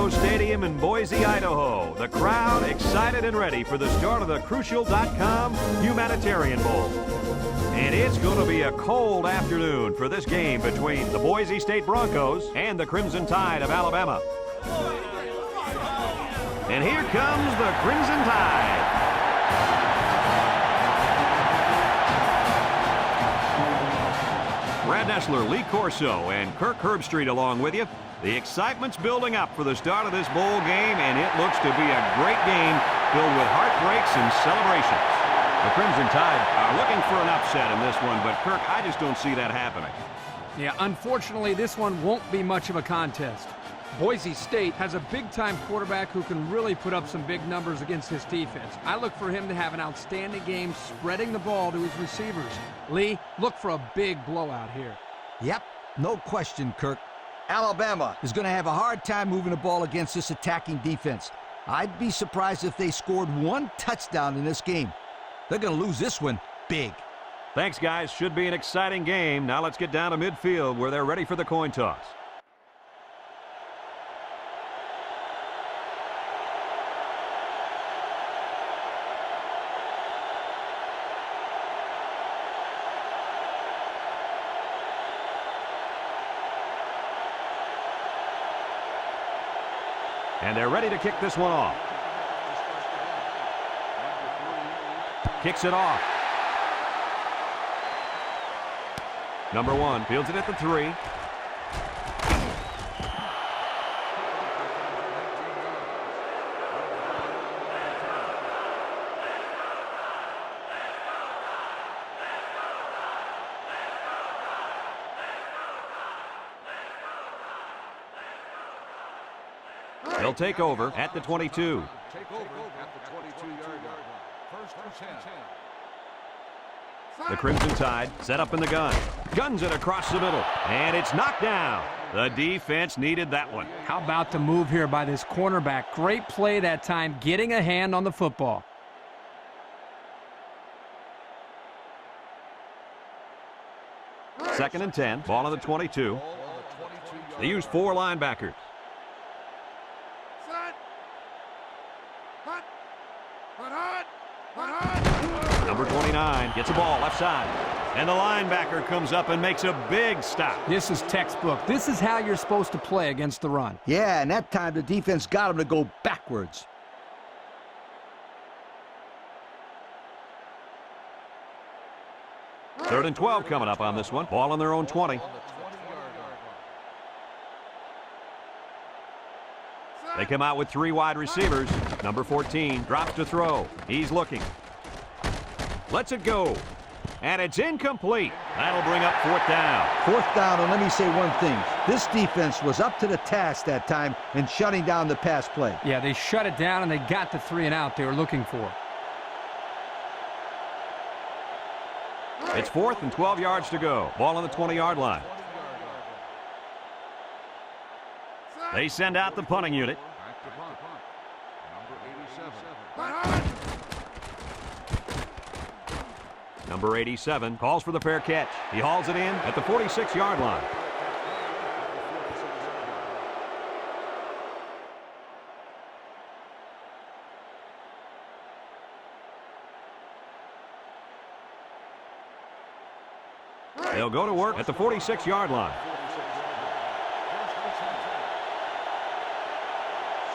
Bronco Stadium in Boise, Idaho. The crowd excited and ready for the start of the Crucial.com Humanitarian Bowl. And it's going to be a cold afternoon for this game between the Boise State Broncos and the Crimson Tide of Alabama. And here comes the Crimson Tide. Brad Nessler, Lee Corso, and Kirk Herbstreit along with you. The excitement's building up for the start of this bowl game, and it looks to be a great game filled with heartbreaks and celebrations. The Crimson Tide are looking for an upset in this one, but Kirk, I just don't see that happening. Yeah, unfortunately, this one won't be much of a contest. Boise State has a big-time quarterback who can really put up some big numbers against this defense. I look for him to have an outstanding game spreading the ball to his receivers. Lee, look for a big blowout here. Yep, no question, Kirk. Alabama is going to have a hard time moving the ball against this attacking defense. I'd be surprised if they scored one touchdown in this game. They're going to lose this one big. Thanks, guys. Should be an exciting game. Now let's get down to midfield where they're ready for the coin toss. And they're ready to kick this one off. Kicks it off. Number 1 fields it at the 3. They'll take over at the 22. Take over at the 22-yard line. First and 10. The Crimson Tide set up in the gun. Guns it across the middle. And it's knocked down. The defense needed that one. How about the move here by this cornerback? Great play that time, getting a hand on the football. Second and 10. Ball on the 22. They use 4 linebackers. Number 29 gets a ball left side. And the linebacker comes up and makes a big stop. This is textbook. This is how you're supposed to play against the run. Yeah, and that time the defense got him to go backwards. Third and 12 coming up on this one. Ball on their own 20. They come out with 3 wide receivers. Number 14 drops to throw. He's looking. Lets it go. And it's incomplete. That'll bring up 4th down. 4th down, and let me say one thing. This defense was up to the task that time in shutting down the pass play. Yeah, they shut it down, and they got the 3 and out they were looking for. It's 4th and 12 yards to go. Ball on the 20-yard line. They send out the punting unit. Number 87 calls for the fair catch. He hauls it in at the 46-yard line. They'll go to work at the 46-yard line.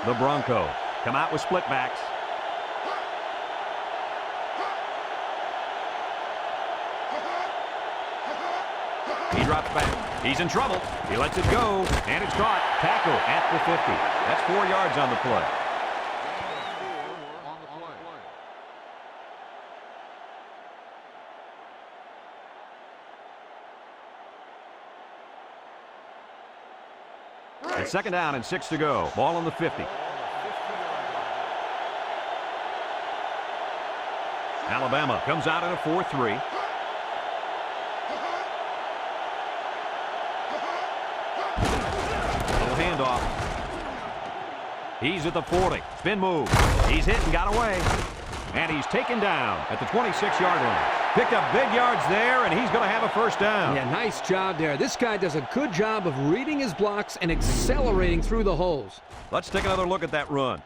The Broncos come out with split backs. He drops back. He's in trouble. He lets it go, and it's caught. Tackle at the 50. That's 4 yards on the play. It's 2nd down and 6 to go. Ball on the 50. Alabama comes out in a 4-3. Handoff. He's at the 40. Spin move. He's hit and got away. And he's taken down at the 26-yard line. Picked up big yards there, and he's going to have a first down. Yeah, nice job there. This guy does a good job of reading his blocks and accelerating through the holes. Let's take another look at that run.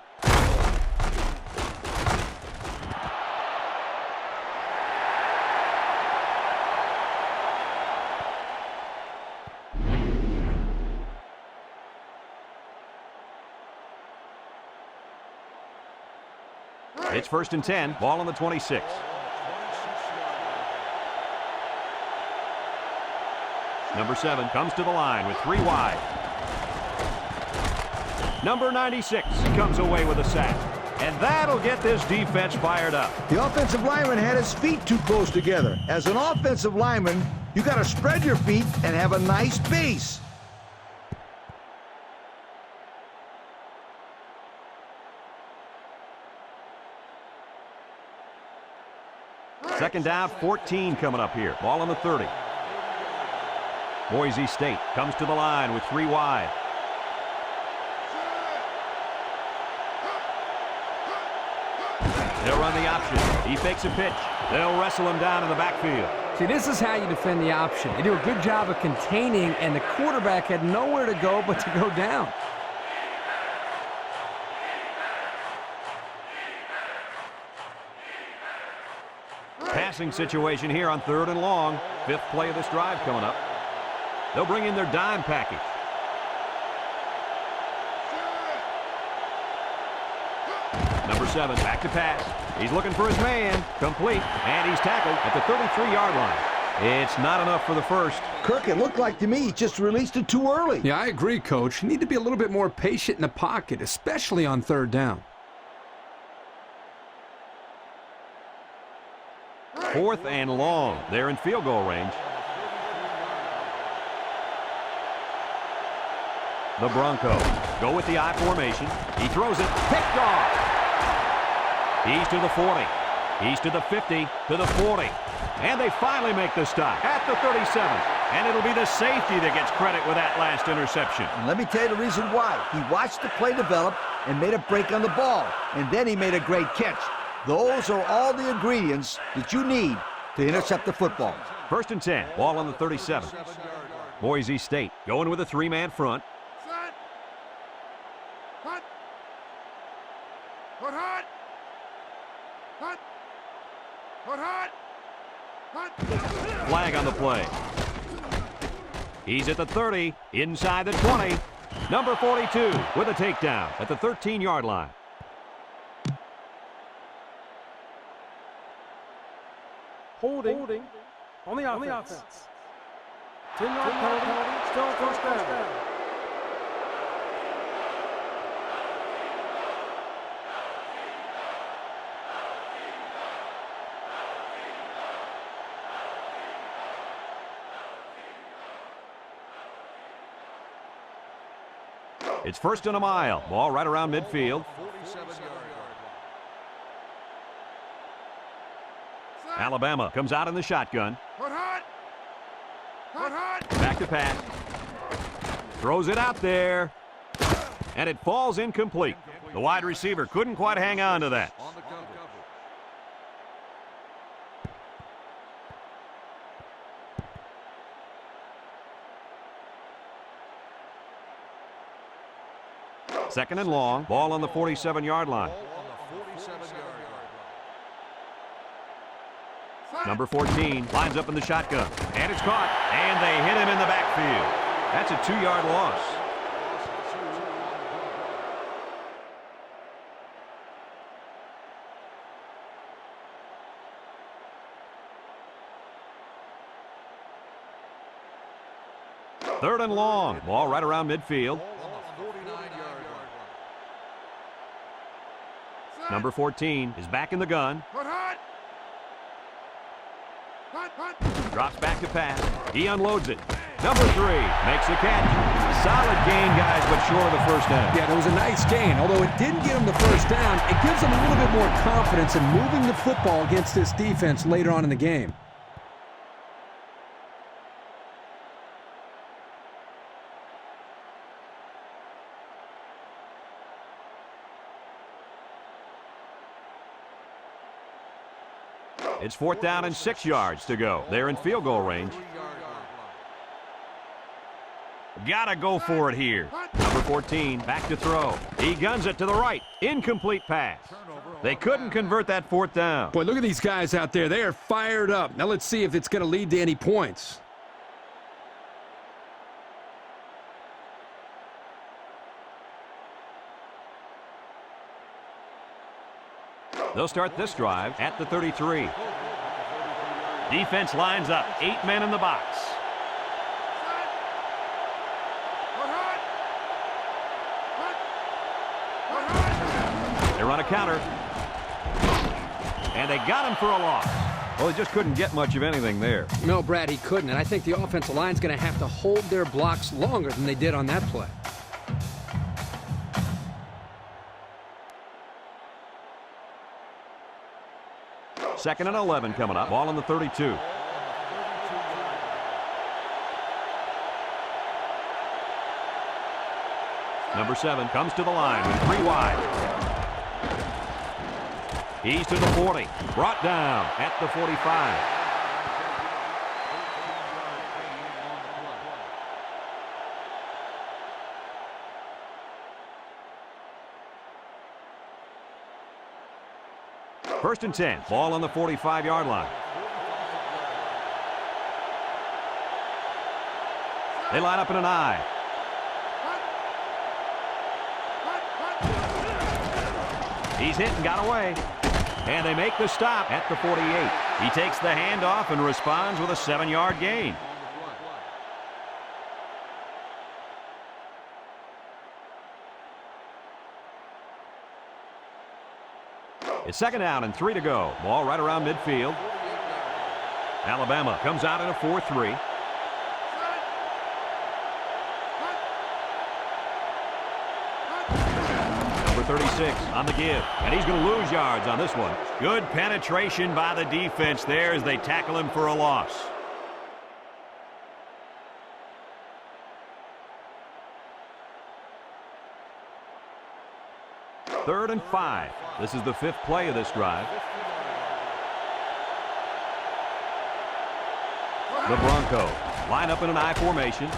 It's 1st and 10, ball on the 26. Number 7 comes to the line with 3 wide. Number 96 comes away with a sack. And that'll get this defense fired up. The offensive lineman had his feet too close together. As an offensive lineman, you got to spread your feet and have a nice base. Second down, 14 coming up here. Ball on the 30. Boise State comes to the line with 3 wide. They'll run the option. He fakes a pitch. They'll wrestle him down in the backfield. See, this is how you defend the option. They do a good job of containing, and the quarterback had nowhere to go but to go down. Passing situation here on 3rd and long. 5th play of this drive coming up. They'll bring in their dime package. Number 7, back to pass. He's looking for his man. Complete. And he's tackled at the 33-yard line. It's not enough for the first. Kirk, it looked like to me he just released it too early. Yeah, I agree, Coach. You need to be a little bit more patient in the pocket, especially on 3rd down. 4th and long. They're in field goal range. The Broncos go with the I formation. He throws it. Picked off. He's to the 40. He's to the 50, to the 40. And they finally make the stop at the 37. And it'll be the safety that gets credit with that last interception. And let me tell you the reason why. He watched the play develop and made a break on the ball. And then he made a great catch. Those are all the ingredients that you need to intercept the football. 1st and 10, ball on the 37. Boise State going with a 3-man front. Set. Hut. Put hot. Hut. Put hot. Hut. Flag on the play. He's at the 30, inside the 20. Number 42 with a takedown at the 13-yard line. Holding on the offense. 10-yard penalty, still first down. It's 1st and a mile. Ball right around midfield. 47-yard. Alabama comes out in the shotgun. Put hot. Put hot. Back to pass. Throws it out there. And it falls incomplete. The wide receiver couldn't quite hang on to that. On the cover. Second and long. Ball on the 47-yard line. On the 47-yard. Number 14 lines up in the shotgun. And it's caught. And they hit him in the backfield. That's a 2-yard loss. Third and long. Ball right around midfield. On the 49-yard line. Number 14 is back in the gun. Put hot. Hot, hot. Drops back to pass. He unloads it. Number 3 makes the catch. Solid gain, guys, but short of the first down. Yeah, there was a nice gain. Although it didn't get him the first down, it gives him a little bit more confidence in moving the football against this defense later on in the game. It's 4th down and 6 yards to go. They're in field goal range. Gotta go for it here. Number 14, back to throw. He guns it to the right. Incomplete pass. They couldn't convert that 4th down. Boy, look at these guys out there. They are fired up. Now let's see if it's going to lead to any points. They'll start this drive at the 33. Defense lines up. 8 men in the box. They run a counter. And they got him for a loss. Well, he just couldn't get much of anything there. No, Brad, he couldn't. And I think the offensive line's going to have to hold their blocks longer than they did on that play. Second and 11 coming up. Ball on the 32. Number 7 comes to the line with 3 wide. He's to the 40. Brought down at the 45. First and 10. Ball on the 45-yard line. They line up in an I. He's hit and got away. And they make the stop at the 48. He takes the handoff and responds with a 7-yard gain. It's 2nd down and 3 to go. Ball right around midfield. Alabama comes out in a 4-3. Number 36 on the give. And he's going to lose yards on this one. Good penetration by the defense there as they tackle him for a loss. Third and 5. This is the 5th play of this drive. The Broncos line up in an I formation.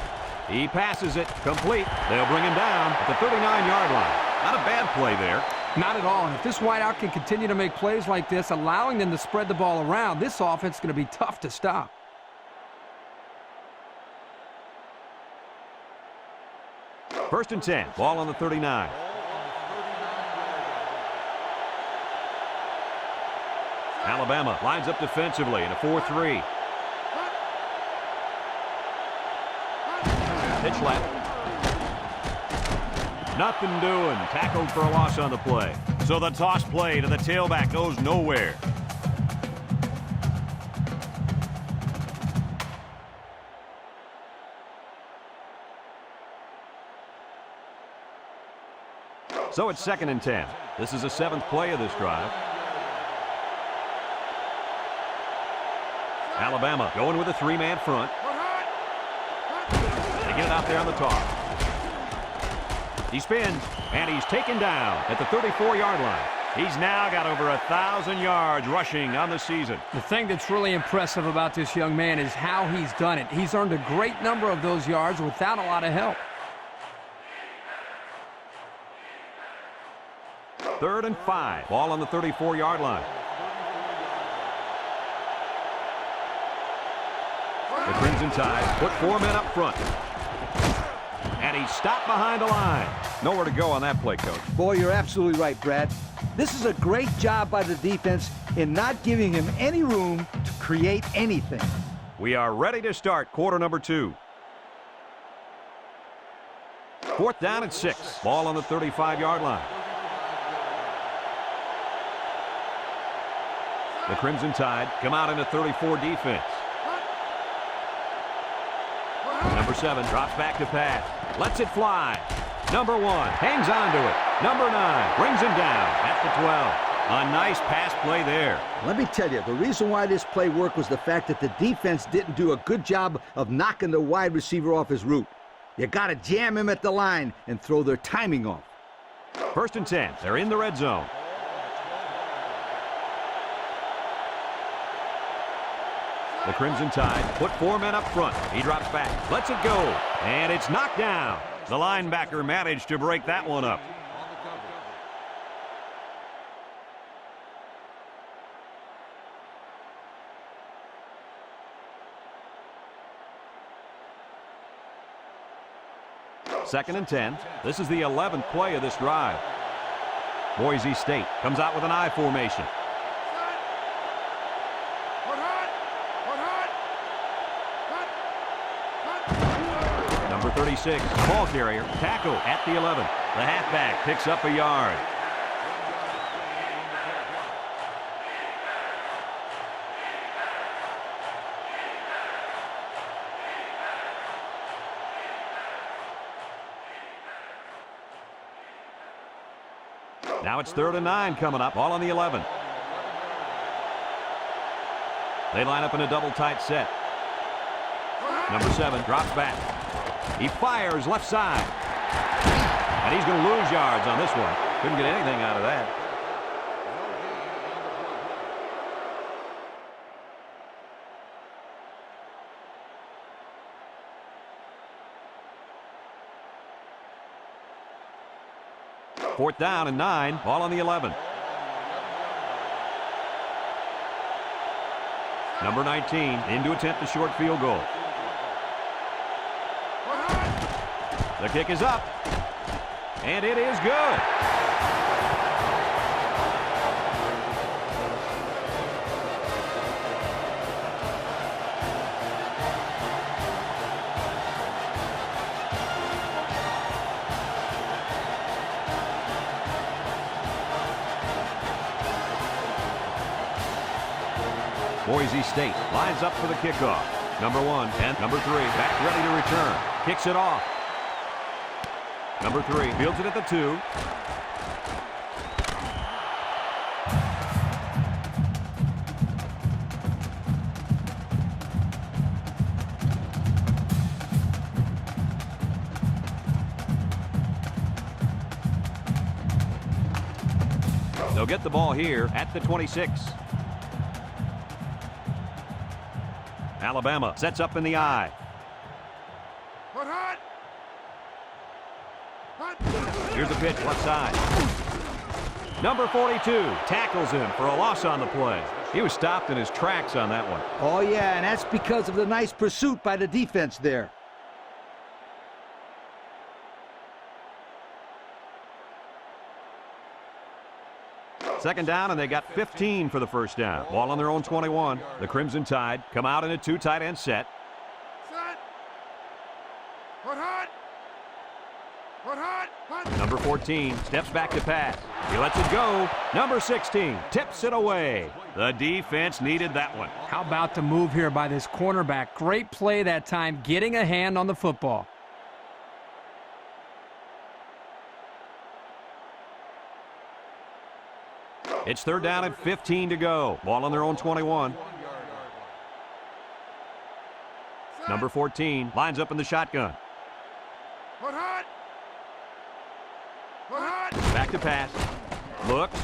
He passes it complete. They'll bring him down at the 39-yard line. Not a bad play there. Not at all. And if this wideout can continue to make plays like this, allowing them to spread the ball around, this offense is going to be tough to stop. First and 10. Ball on the 39. Alabama lines up defensively in a 4-3. Pitch left. Nothing doing. Tackled for a loss on the play. So the toss play to the tailback goes nowhere. So it's 2nd and 10. This is the 7th play of this drive. Alabama going with a 3-man front. They get it out there on the toss. He spins, and he's taken down at the 34-yard line. He's now got over 1,000 yards rushing on the season. The thing that's really impressive about this young man is how he's done it. He's earned a great number of those yards without a lot of help. 3rd and 5. Ball on the 34-yard line. The Crimson Tide put 4 men up front. And he's stopped behind the line. Nowhere to go on that play, Coach. Boy, you're absolutely right, Brad. This is a great job by the defense in not giving him any room to create anything. We are ready to start quarter number 2. 4th down and 6. Ball on the 35-yard line. The Crimson Tide come out in a 34 defense. Number 7 drops back to pass. Lets it fly. Number 1 hangs on to it. Number 9 brings him down at the 12. A nice pass play there. Let me tell you, the reason why this play worked was the fact that the defense didn't do a good job of knocking the wide receiver off his route. You got to jam him at the line and throw their timing off. 1st and 10. They're in the red zone. The Crimson Tide put 4 men up front. He drops back, lets it go, and it's knocked down. The linebacker managed to break that one up. Second and 10. This is the 11th play of this drive. Boise State comes out with an I formation. Number 36, ball carrier, tackle at the 11. The halfback picks up a yard. Now it's 3rd and 9 coming up, all on the 11. They line up in a double tight set. Number 7 drops back. He fires left side. And he's going to lose yards on this one. Couldn't get anything out of that. Fourth down and 9, ball on the 11. Number 19 in to attempt the short field goal. The kick is up, and it is good. Boise State lines up for the kickoff. Number 1 and number 3 back ready to return. Kicks it off. Number 3 fields it at the 2. They'll get the ball here at the 26. Alabama sets up in the I. Here's a pitch left side. Number 42 tackles him for a loss on the play. He was stopped in his tracks on that one. Oh, yeah, and that's because of the nice pursuit by the defense there. Second down, and they got 15 for the first down. Ball on their own 21. The Crimson Tide come out in a 2 tight end set. Number 14 steps back to pass. He lets it go. Number 16 tips it away. The defense needed that one. How about the move here by this cornerback? Great play that time, getting a hand on the football. It's 3rd down and 15 to go. Ball on their own 21. Number 14 lines up in the shotgun. Back to pass. Looks.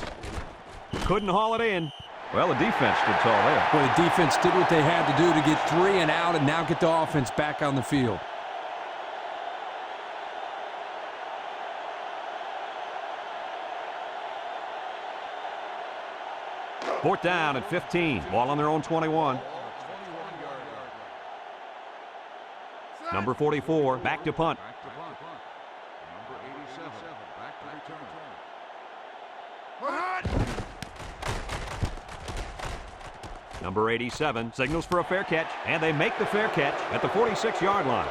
Couldn't haul it in. Well, the defense stood tall there. Well, the defense did what they had to do to get 3 and out and now get the offense back on the field. Fourth down and 15. Ball on their own 21. Number 44 back to punt. Number 87 back to return. Number 87 signals for a fair catch, and they make the fair catch at the 46-yard line.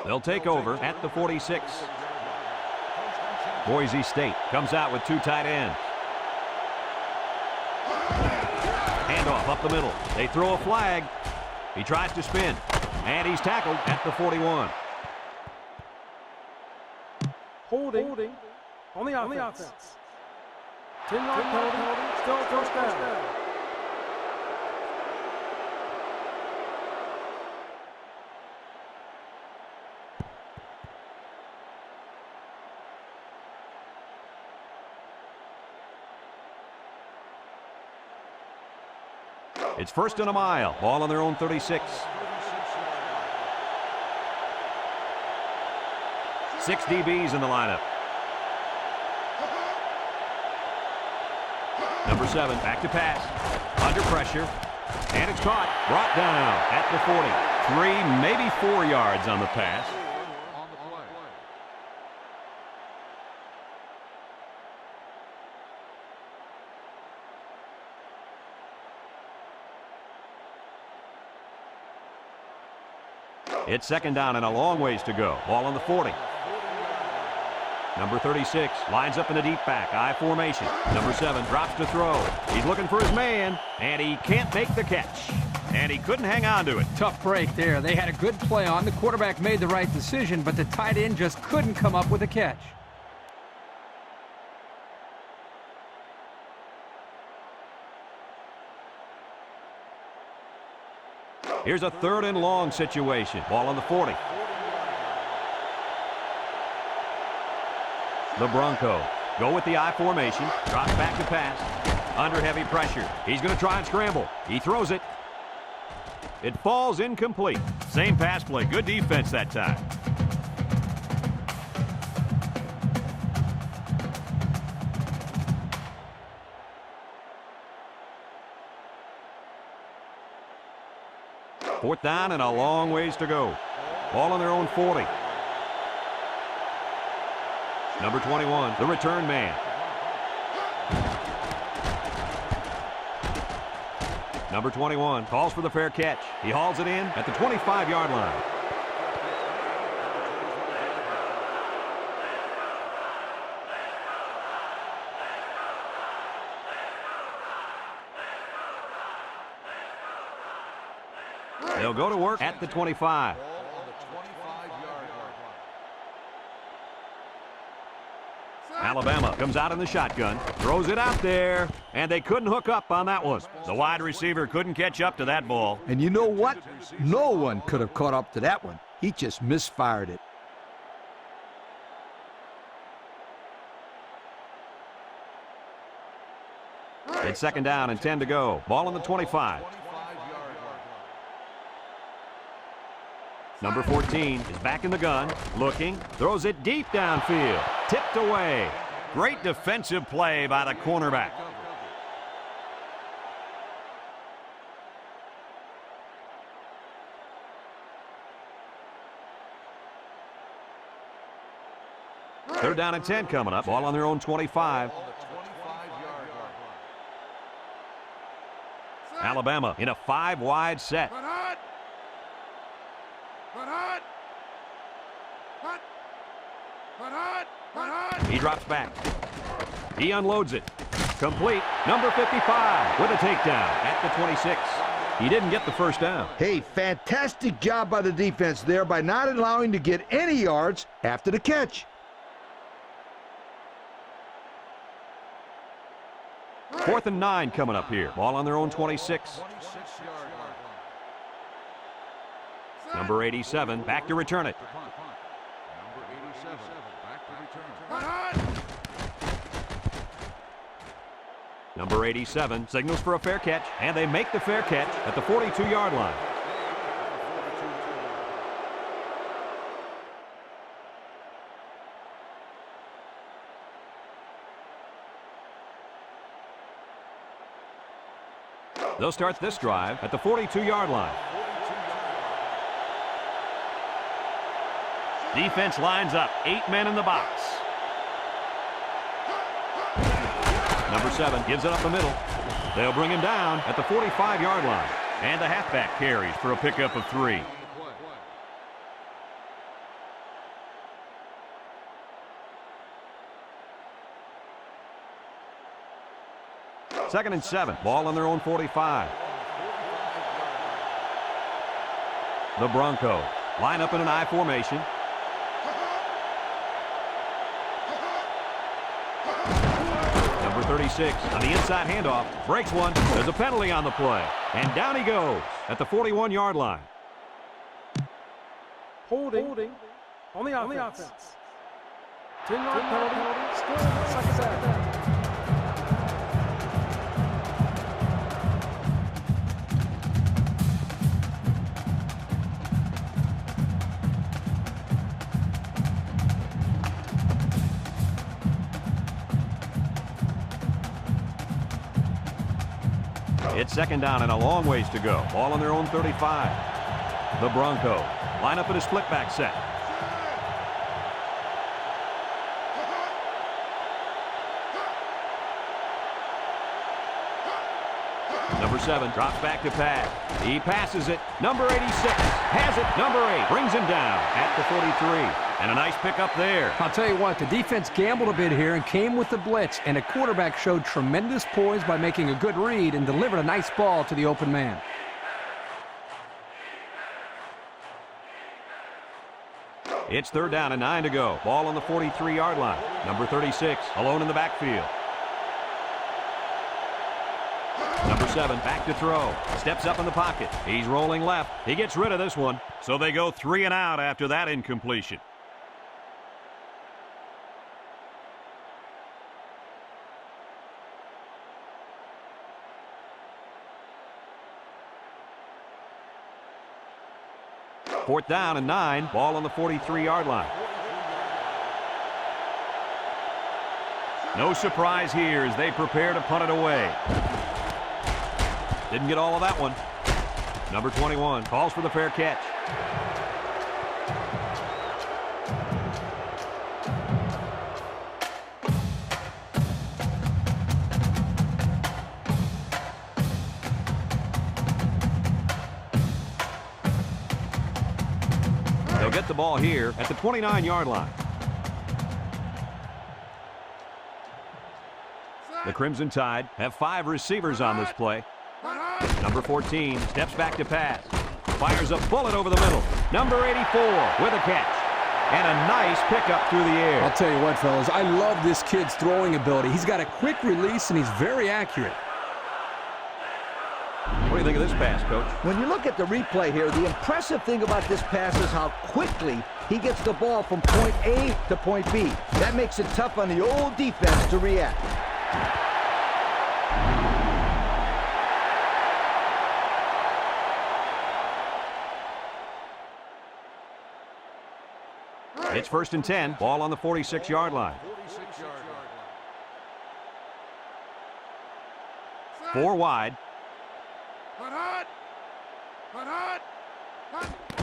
They'll take over at the 46. Boise State comes out with 2 tight ends. Handoff up the middle. They throw a flag. He tries to spin, and he's tackled at the 41. Holding on the offense. 10-yard penalty, still first down. It's 1st and a mile. Ball on their own 36. 6 DBs in the lineup. Number 7, back to pass. Under pressure. And it's caught. Brought down at the 40. 3, maybe 4 yards on the pass. It's 2nd down and a long ways to go. Ball on the 40. Number 36 lines up in the deep back, I formation. Number 7 drops to throw. He's looking for his man, and he can't make the catch. And he couldn't hang on to it. Tough break there. They had a good play on. The quarterback made the right decision, but the tight end just couldn't come up with a catch. Here's a 3rd and long situation. Ball on the 40. The Broncos go with the I formation. Drops back to pass. Under heavy pressure. He's going to try and scramble. He throws it. It falls incomplete. Same pass play. Good defense that time. Fourth down and a long ways to go. Ball on their own 40. Number 21, the return man. Number 21 calls for the fair catch. He hauls it in at the 25-yard line. They'll go to work at the 25. Alabama comes out in the shotgun, throws it out there, and they couldn't hook up on that one. The wide receiver couldn't catch up to that ball. And you know what? No one could have caught up to that one. He just misfired it. It's 2nd down and 10 to go. Ball on the 25. Number 14 is back in the gun, looking, throws it deep downfield, tipped away. Great defensive play by the cornerback. Third down and 10 coming up. Ball on their own 25. Alabama in a 5-wide set. He drops back. He unloads it. Complete. Number 55 with a takedown at the 26. He didn't get the first down. Hey, fantastic job by the defense there by not allowing to get any yards after the catch. Fourth and 9 coming up here. Ball on their own 26. Number 87 back to return it. Number 87 signals for a fair catch, and they make the fair catch at the 42-yard line. They'll start this drive at the 42-yard line. Defense lines up. 8 men in the box. Number 7 gives it up the middle. They'll bring him down at the 45-yard line. And the halfback carries for a pickup of 3. Second and 7. Ball on their own 45. The Broncos line up in an I formation. Number 36 on the inside handoff. Breaks one. There's a penalty on the play. And down he goes at the 41-yard line. Holding on the offense. 10-yard penalty. Still 2nd down. It's second down and a long ways to go. Ball on their own 35. The Broncos line up in a split back set. Number 7 drops back to pass. He passes it. Number 86 has it. Number 8 brings him down at the 43. And a nice pickup there. I'll tell you what, the defense gambled a bit here and came with the blitz, and the quarterback showed tremendous poise by making a good read and delivered a nice ball to the open man. It's third down and 9 to go. Ball on the 43-yard line. Number 36 alone in the backfield. Number 7 back to throw. Steps up in the pocket. He's rolling left. He gets rid of this one. So they go 3 and out after that incompletion. Fourth down and 9. Ball on the 43-yard line. No surprise here as they prepare to punt it away. Didn't get all of that one. Number 21 calls for the fair catch. They'll get the ball here at the 29-yard line. The Crimson Tide have 5 receivers on this play. Number 14 steps back to pass. Fires a bullet over the middle. Number 84 with a catch. And a nice pickup through the air. I'll tell you what, fellas, I love this kid's throwing ability. He's got a quick release, and he's very accurate. What do you think of this pass, Coach? When you look at the replay here, the impressive thing about this pass is how quickly he gets the ball from point A to point B. That makes it tough on the old defense to react. It's first and 10. Ball on the 46-yard line. 4 wide.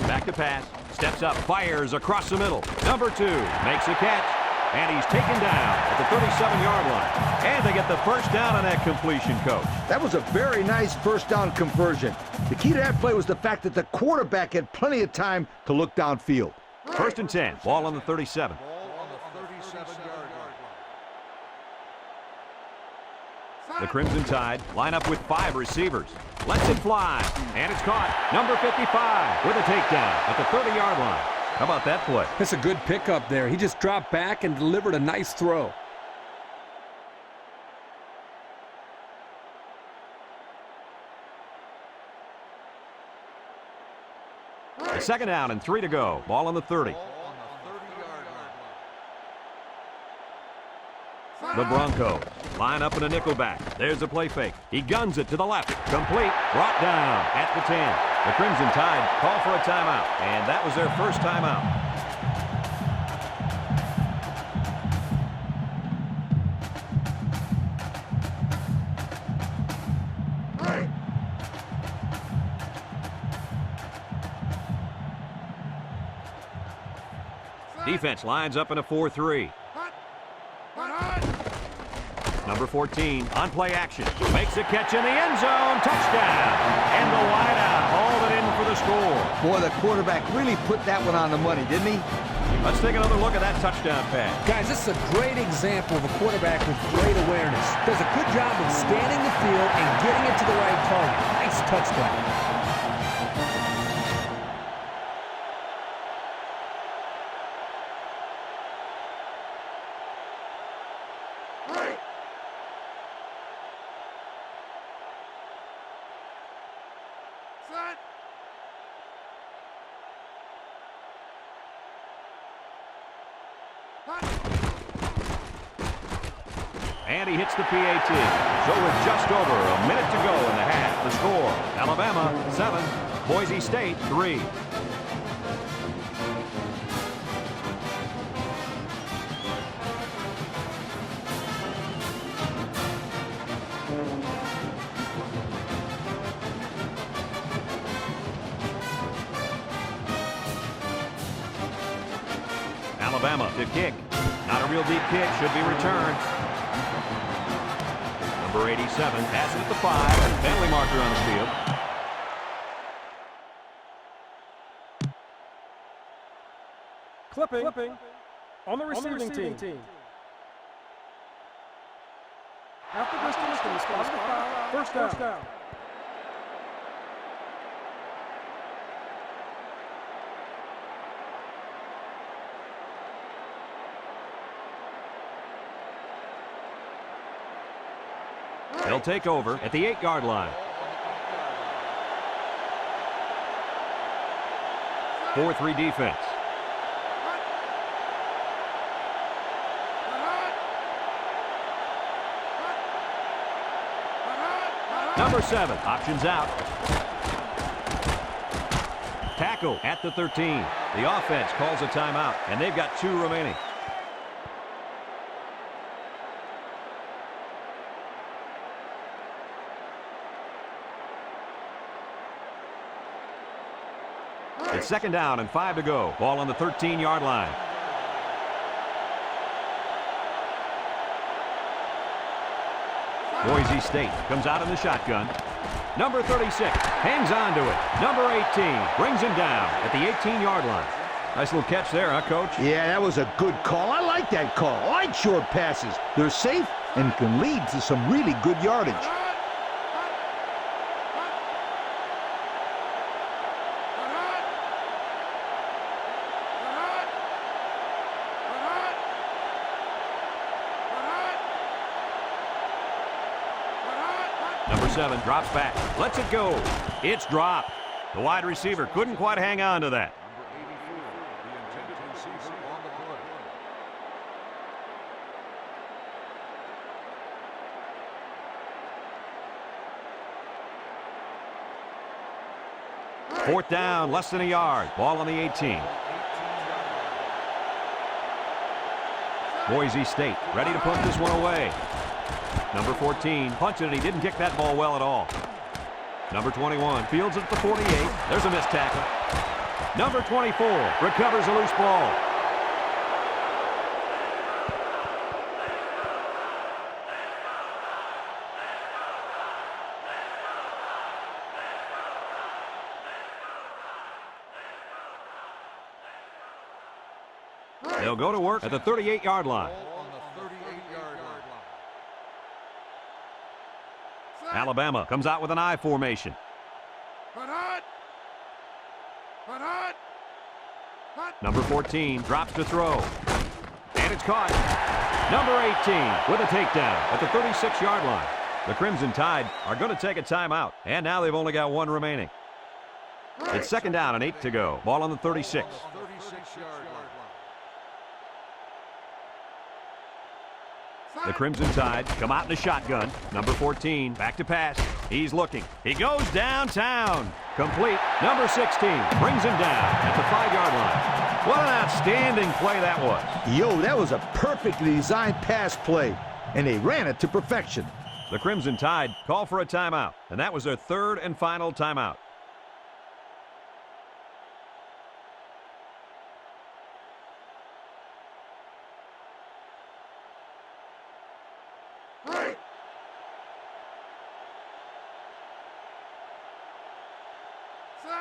Back to pass. Steps up. Fires across the middle. Number 2 makes a catch. And he's taken down at the 37-yard line. And they get the first down on that completion, Coach. That was a very nice first down conversion. The key to that play was the fact that the quarterback had plenty of time to look downfield. First and 10. Ball on the 37. The Crimson Tide line up with 5 receivers. Lets it fly. And it's caught. Number 55 with a takedown at the 30-yard line. How about that play? That's a good pickup there. He just dropped back and delivered a nice throw. A second down and 3 to go. Ball on the 30. The Broncos line up in a nickel back. There's a play fake. He guns it to the left. Complete. Brought down at the 10. The Crimson Tide call for a timeout. And that was their first timeout. Defense lines up in a 4-3. Number 14 on play action. Makes a catch in the end zone. Touchdown. And the wideout hauled it in for the score. Boy, the quarterback really put that one on the money, didn't he? Let's take another look at that touchdown pass. Guys, this is a great example of a quarterback with great awareness. Does a good job of scanning the field and getting it to the right target. Nice touchdown. And he hits the PAT. So with just over a minute to go in the half, the score, Alabama 7, Boise State 3. Alabama to kick. Not a real deep kick. Should be returned. Number 87 has it at the 5. Penalty marker on the field. Clipping on the receiving team. After distance from the spot of the foul, first down. They'll take over at the 8-yard line. 4-3 defense. Number 7, options out. Tackle at the 13. The offense calls a timeout, and they've got 2 remaining. It's 2nd down and 5 to go. Ball on the 13-yard line. Boise State comes out in the shotgun. Number 36 hangs on to it. Number 18 brings him down at the 18-yard line. Nice little catch there, huh, Coach? Yeah, that was a good call. I like that call. I like short passes. They're safe and can lead to some really good yardage. Number 7 drops back, lets it go. It's dropped. The wide receiver couldn't quite hang on to that. Fourth down, less than a yard. Ball on the 18. Boise State ready to punt this one away. Number 14 punched it, and he didn't kick that ball well at all. Number 21 fields it at the 48. There's a missed tackle. Number 24 recovers a loose ball. They'll go to work at the 38-yard line. Alabama comes out with an I formation. Number 14 drops to throw. And it's caught. Number 18 with a takedown at the 36-yard line. The Crimson Tide are going to take a timeout, and now they've only got 1 remaining. It's 2nd down and 8 to go. Ball on the 36. The Crimson Tide come out in the shotgun. Number 14, back to pass. He's looking. He goes downtown. Complete. Number 16 brings him down at the 5-yard line. What an outstanding play that was. Yo, that was a perfectly designed pass play, and they ran it to perfection. The Crimson Tide call for a timeout, and that was their 3rd and final timeout.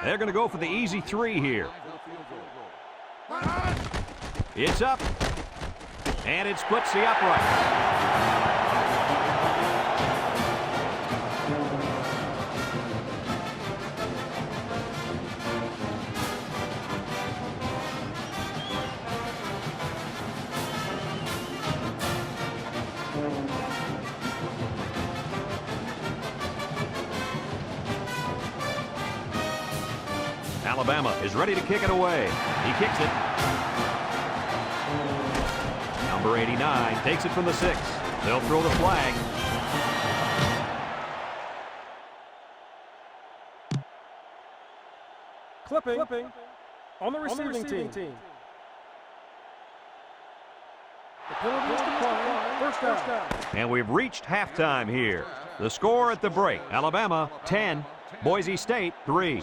They're going to go for the easy 3 here. It's up, and it splits the uprights. Alabama is ready to kick it away. He kicks it. Number 89 takes it from the 6. They'll throw the flag. Clipping on the receiving team. The penalty is declined. First down. And we've reached halftime here. The score at the break, Alabama 10, Boise State 3.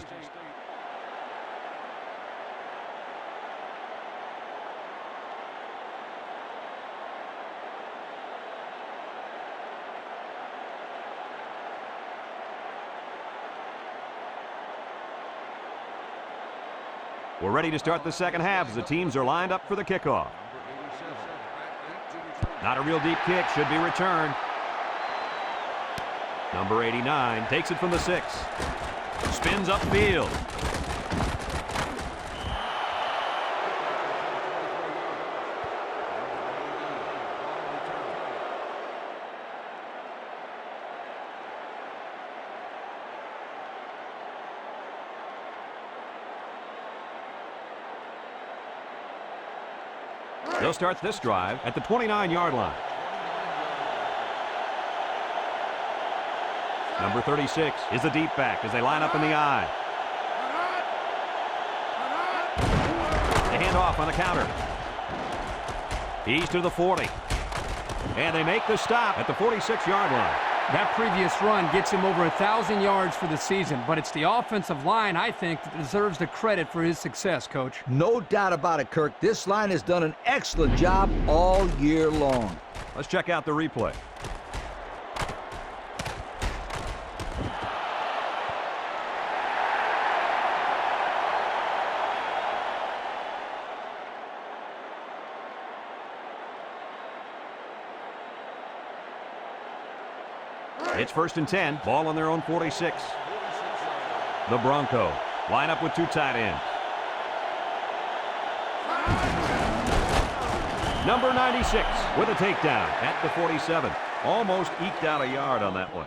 We're ready to start the second half as the teams are lined up for the kickoff. Not a real deep kick, should be returned. Number 89 takes it from the 6. Spins upfield. They'll start this drive at the 29-yard line. Number 36 is the deep back as they line up in the I. They hand off on the counter. He's to the 40. And they make the stop at the 46-yard line. That previous run gets him over 1,000 yards for the season, but it's the offensive line, I think, that deserves the credit for his success, Coach. No doubt about it, Kirk. This line has done an excellent job all year long. Let's check out the replay. It's 1st and 10, ball on their own 46. The Bronco line up with 2 tight ends. Number 96 with a takedown at the 47. Almost eked out a yard on that one.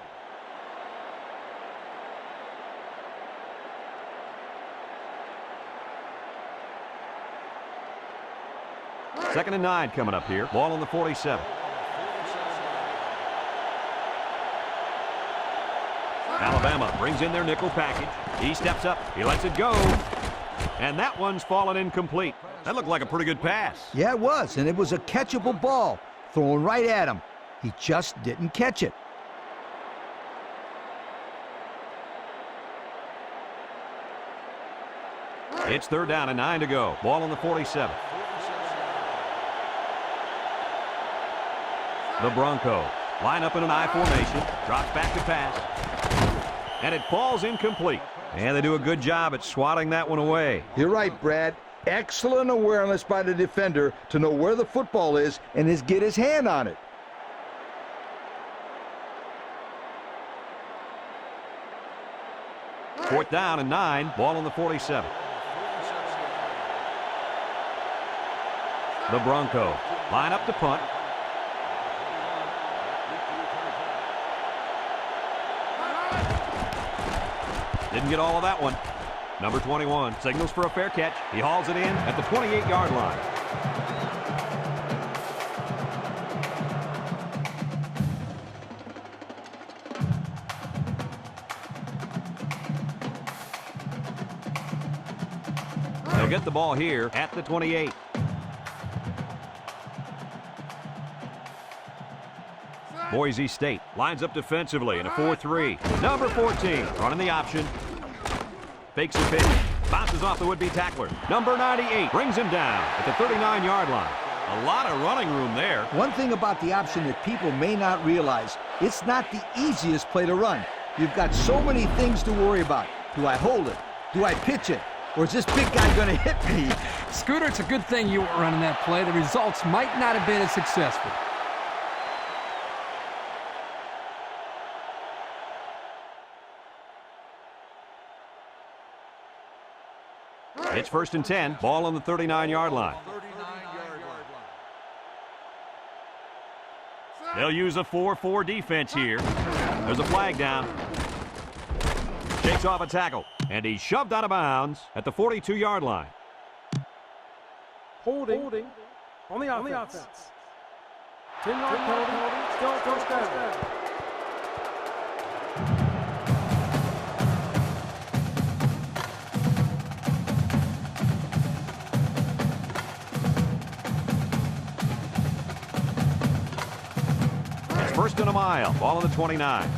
Second and 9 coming up here, ball on the 47. Alabama brings in their nickel package. He steps up. He lets it go. And that one's fallen incomplete. That looked like a pretty good pass. Yeah, it was, and it was a catchable ball thrown right at him. He just didn't catch it. It's 3rd down and 9 to go. Ball on the 47. The Bronco line up in an I formation. Drops back to pass. And it falls incomplete. And they do a good job at swatting that one away. You're right, Brad. Excellent awareness by the defender to know where the football is and get his hand on it. Fourth down and 9. Ball on the 47. The Bronco line up to punt. Didn't get all of that one. Number 21 signals for a fair catch. He hauls it in at the 28-yard line. They'll get the ball here at the 28. Boise State lines up defensively in a 4-3. Number 14 running the option. Fakes a pitch. Bounces off the would-be tackler. Number 98 brings him down at the 39-yard line. A lot of running room there. One thing about the option that people may not realize, it's not the easiest play to run. You've got so many things to worry about. Do I hold it? Do I pitch it? Or is this big guy going to hit me? Scooter, it's a good thing you were running that play. The results might not have been as successful. It's 1st and 10. Ball on the 39-yard line. They'll use a 4-4 defense here. There's a flag down. Shakes off a tackle. And he's shoved out of bounds at the 42-yard line. Holding on the offense. 10-yard penalty. Still first down. First and a mile. Ball on the 29.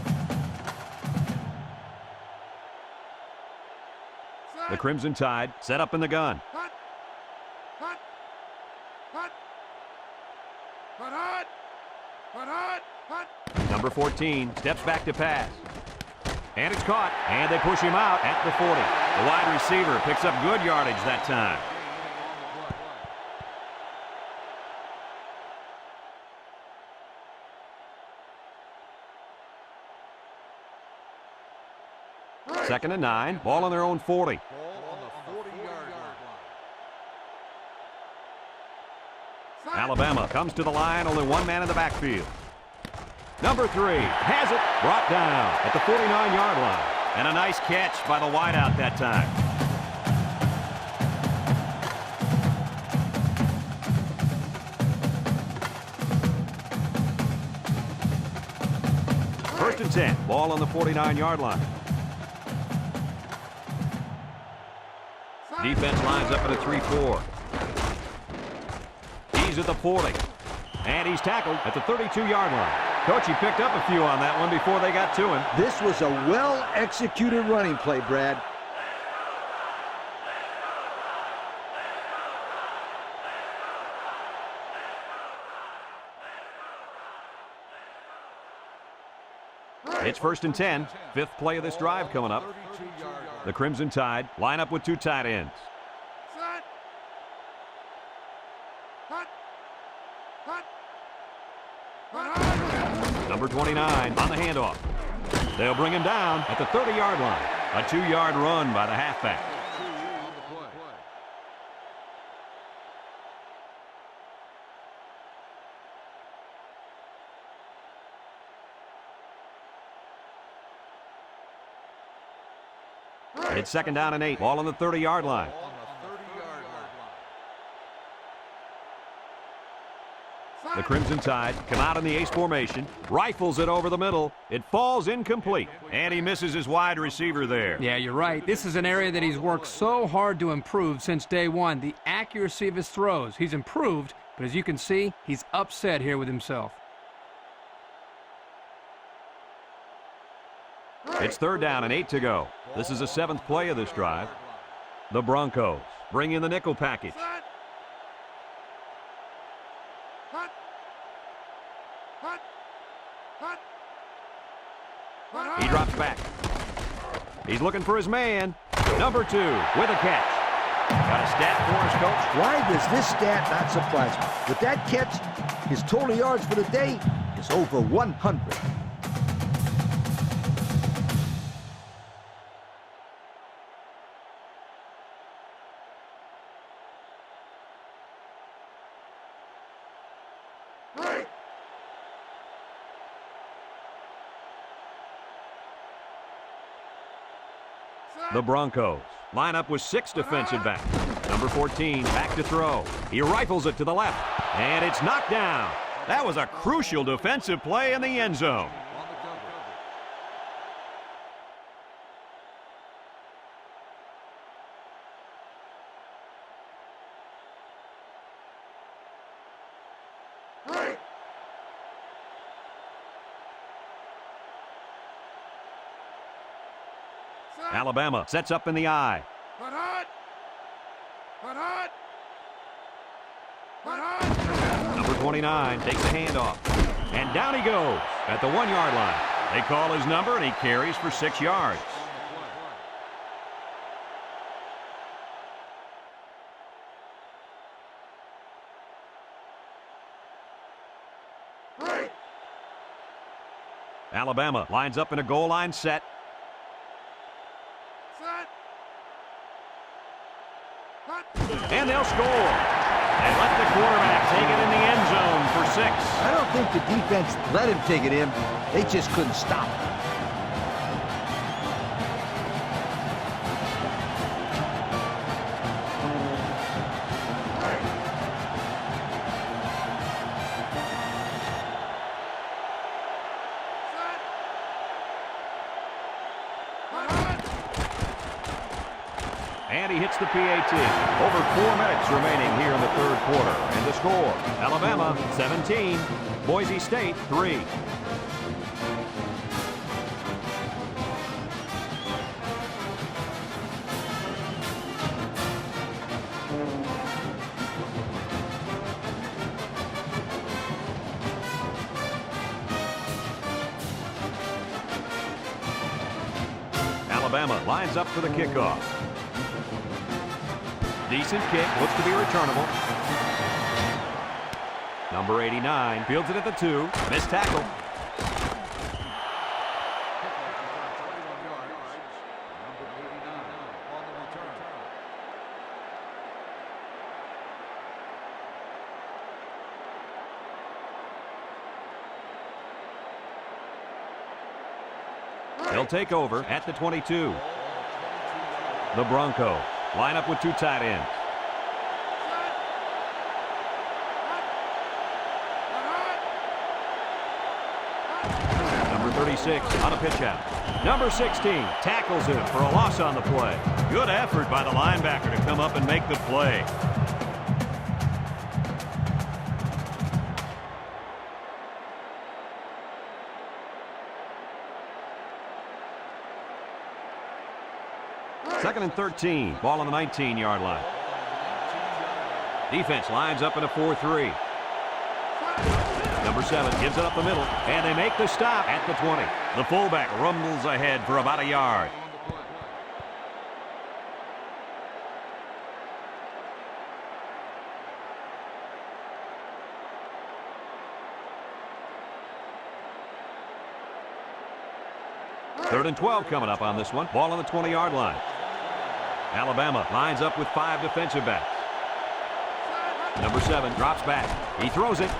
The Crimson Tide set up in the gun. Number 14 steps back to pass. And it's caught, and they push him out at the 40. The wide receiver picks up good yardage that time. Second and 9, ball on their own 40. Ball on the 40-yard line. Alabama comes to the line, only one man in the backfield. Number 3 has it, brought down at the 49-yard line. And a nice catch by the wideout that time. First and 10, ball on the 49-yard line. Defense lines up at a 3-4. He's at the 40. And he's tackled at the 32-yard line. Coach, he picked up a few on that one before they got to him. This was a well-executed running play, Brad. It's first and 10. Fifth play of this drive coming up. The Crimson Tide line up with 2 tight ends. Number 29 on the handoff. They'll bring him down at the 30-yard line. A 2-yard run by the halfback. It's second down and 8. Ball on the 30-yard line. The Crimson Tide come out in the ace formation, rifles it over the middle. It falls incomplete, and he misses his wide receiver there. Yeah, you're right. This is an area that he's worked so hard to improve since day one. The accuracy of his throws. He's improved, but as you can see, he's upset here with himself. It's third down and 8 to go. This is the 7th play of this drive. The Broncos bring in the nickel package. He drops back. He's looking for his man. Number 2 with a catch. Got a stat for us, Coach? Why does this stat not surprise me? With that catch, his total yards for the day is over 100. The Broncos line up with 6 defensive backs. Number 14 back to throw. He rifles it to the left, and it's knocked down. That was a crucial defensive play in the end zone. Alabama sets up in the eye. Number 29 takes the handoff. And down he goes at the 1-yard line. They call his number, and he carries for 6 yards. Alabama lines up in a goal line set. And they'll score. And let the quarterback take it in the end zone for 6. I don't think the defense let him take it in. They just couldn't stop him. And he hits the PAT. Over 4 minutes remaining here in the third quarter. And the score, Alabama 17, Boise State 3. Alabama lines up for the kickoff. Decent kick, looks to be returnable. Number 89 fields it at the 2. Missed tackle. They'll take over at the 22. The Bronco line up with 2 tight ends. Number 36 on a pitch out. Number 16 tackles him for a loss on the play. Good effort by the linebacker to come up and make the play. Second and 13. Ball on the 19-yard line. Defense lines up in a 4-3. Number 7 gives it up the middle, and they make the stop at the 20. The fullback rumbles ahead for about a yard. Third and 12 coming up on this one. Ball on the 20-yard line. Alabama lines up with 5 defensive backs. Number 7 drops back. He throws it.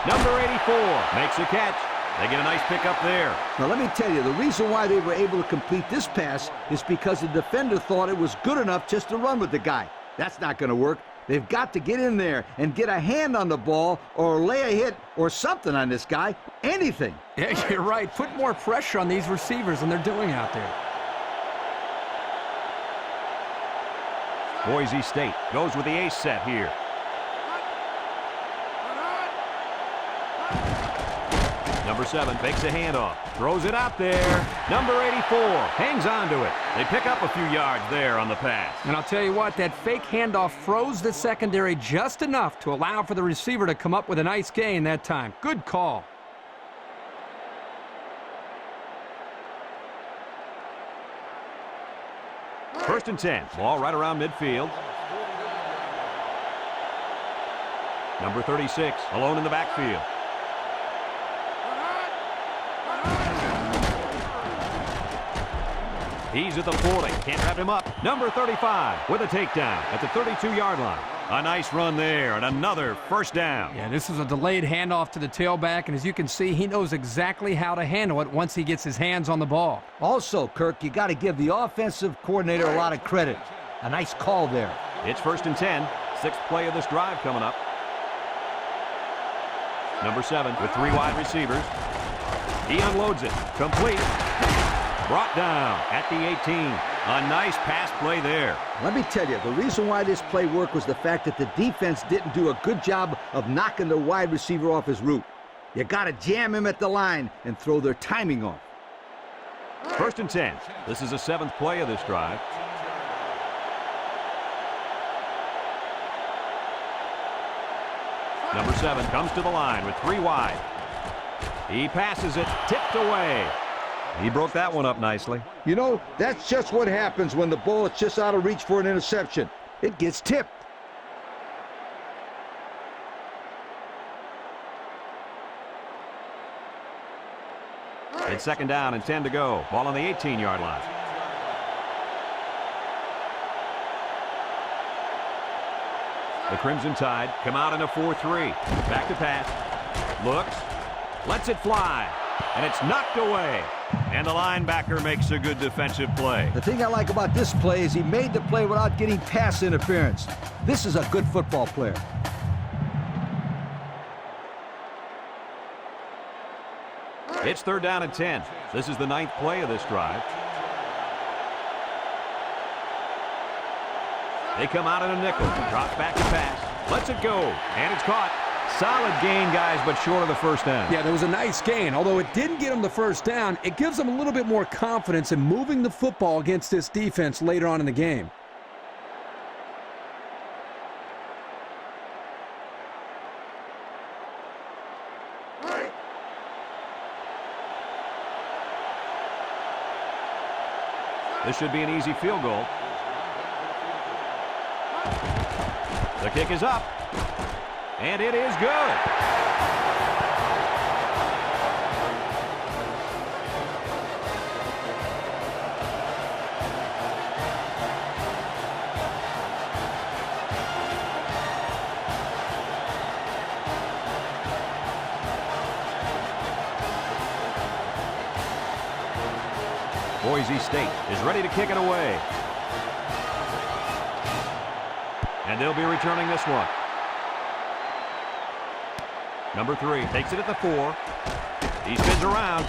Number 84 makes a catch. They get a nice pickup there. Now, let me tell you, the reason why they were able to complete this pass is because the defender thought it was good enough just to run with the guy. That's not going to work. They've got to get in there and get a hand on the ball or lay a hit or something on this guy. Anything. Yeah, you're right. Put more pressure on these receivers than they're doing out there. Boise State goes with the ace set here. Number 7 fakes a handoff, throws it out there. Number 84 hangs on to it. They pick up a few yards there on the pass. And I'll tell you what, that fake handoff froze the secondary just enough to allow for the receiver to come up with a nice gain that time. Good call. First and 10. Ball right around midfield. Number 36 alone in the backfield. He's at the 40. Can't wrap him up. Number 35 with a takedown at the 32-yard line. A nice run there and another first down. Yeah, this is a delayed handoff to the tailback, and as you can see, he knows exactly how to handle it once he gets his hands on the ball. Also, Kirk, you got to give the offensive coordinator a lot of credit. A nice call there. It's first and 10. 6th play of this drive coming up. Number 7 with 3 wide receivers. He unloads it. Complete. Brought down at the 18. A nice pass play there. Let me tell you, the reason why this play worked was the fact that the defense didn't do a good job of knocking the wide receiver off his route. You got to jam him at the line and throw their timing off. First and 10. This is the 7th play of this drive. Number 7 comes to the line with 3 wide. He passes it, tipped away. He broke that one up nicely. You know, that's just what happens when the ball is just out of reach for an interception. It gets tipped. It's second down and 10 to go. Ball on the 18-yard line. The Crimson Tide come out in a 4-3. Back to pass. Looks. Lets it fly. And it's knocked away. And the linebacker makes a good defensive play. The thing I like about this play is he made the play without getting pass interference. This is a good football player. It's third down and 10. This is the 9th play of this drive. They come out in a nickel. Drops back to pass. Lets it go. And it's caught. Solid gain, guys, but short of the first down. Yeah, there was a nice gain. Although it didn't get him the first down, it gives him a little bit more confidence in moving the football against this defense later on in the game. This should be an easy field goal. The kick is up, and it is good. Boise State is ready to kick it away. And they'll be returning this one. Number 3 takes it at the 4. He spins around.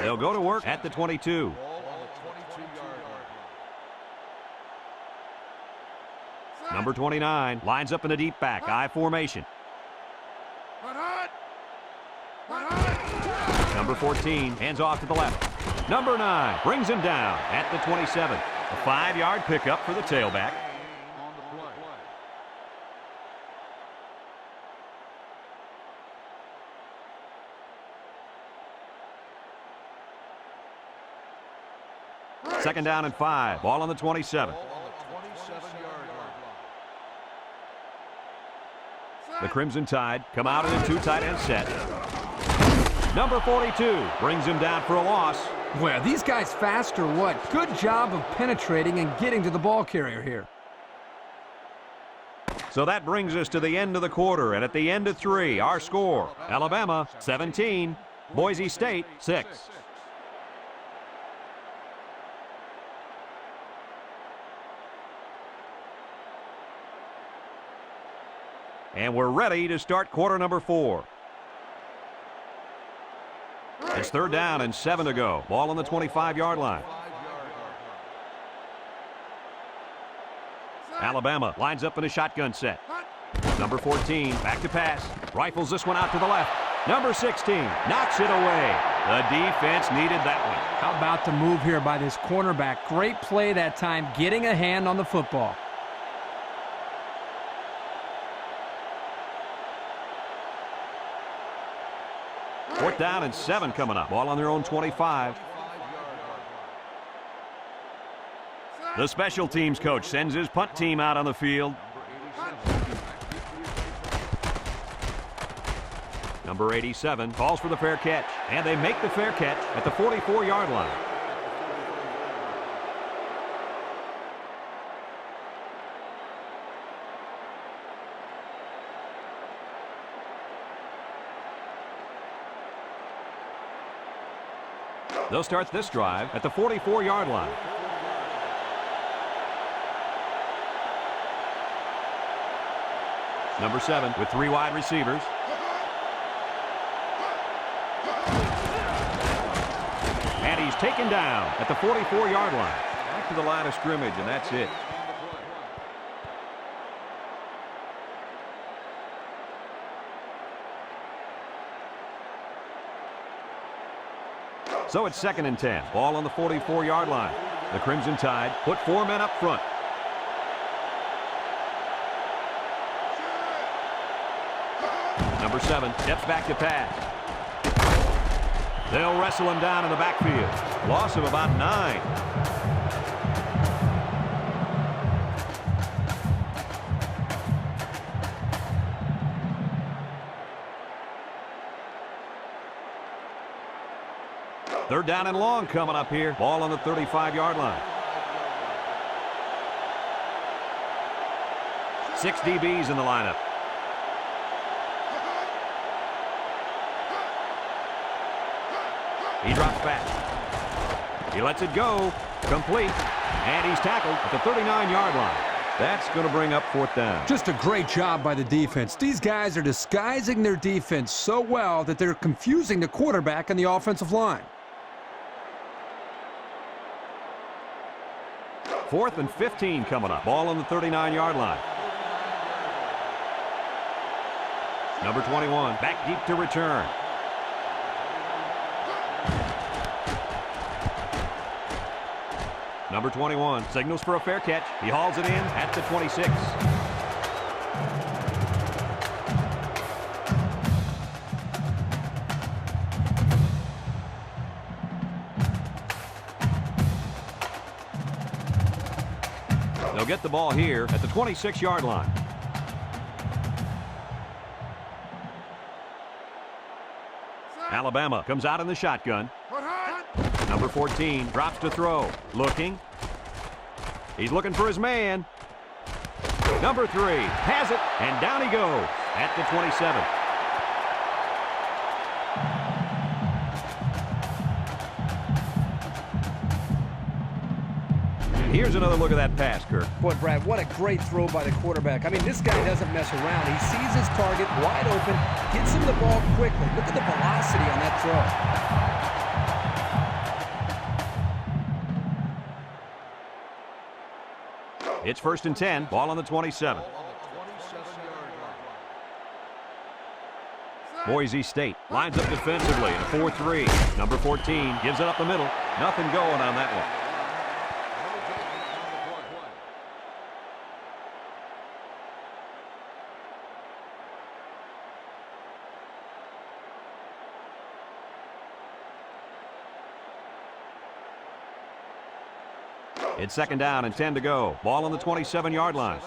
They'll go to work at the 22. Ball on the 22-yard line. Number 29 lines up in the deep back, I formation. Number 14 hands off to the left. Number 9 brings him down at the 27. A 5-yard pickup for the tailback. On the play. Second down and 5. Ball on the 27. Ball on the 27-yard line. The Crimson Tide come out in a 2 tight end set. Number 42 brings him down for a loss. Well, these guys fast or what? Good job of penetrating and getting to the ball carrier here. So that brings us to the end of the quarter, and at the end of 3, our score, Alabama 17, Boise State 6. And we're ready to start quarter number 4. It's 3rd down and 7 to go. Ball on the 25-yard line. Alabama lines up in a shotgun set. Number 14 back to pass. Rifles this one out to the left. Number 16 knocks it away. The defense needed that one. How about the move here by this cornerback? Great play that time, getting a hand on the football. Fourth down and 7 coming up. Ball on their own 25. The special teams coach sends his punt team out on the field. Number 87 calls for the fair catch, and they make the fair catch at the 44-yard line. They'll start this drive at the 44-yard line. Number 7 with 3 wide receivers. And he's taken down at the 44-yard line. Back to the line of scrimmage, and that's it. So it's 2nd and 10. Ball on the 44-yard line. The Crimson Tide put 4 men up front. Number 7 steps back to pass. They'll wrestle him down in the backfield. Loss of about 9. Third down and long coming up here. Ball on the 35-yard line. 6 DBs in the lineup. He drops back. He lets it go. Complete. And he's tackled at the 39-yard line. That's going to bring up 4th down. Just a great job by the defense. These guys are disguising their defense so well that they're confusing the quarterback and the offensive line. 4th and 15 coming up. Ball on the 39-yard line. Number 21 back deep to return. Number 21 signals for a fair catch. He hauls it in at the 26. They'll get the ball here at the 26-yard line. Alabama comes out in the shotgun. Number 14 drops to throw. Looking. He's looking for his man. Number 3 has it, and down he goes at the 27. Here's another look at that pass, Kirk. Boy, Brad, what a great throw by the quarterback. I mean, this guy doesn't mess around. He sees his target wide open, gets him the ball quickly. Look at the velocity on that throw. It's 1st and 10, ball on the 27. Boise State lines up defensively in a 4-3. Number 14 gives it up the middle. Nothing going on that one. It's 2nd down and 10 to go. Ball on the 27-yard line.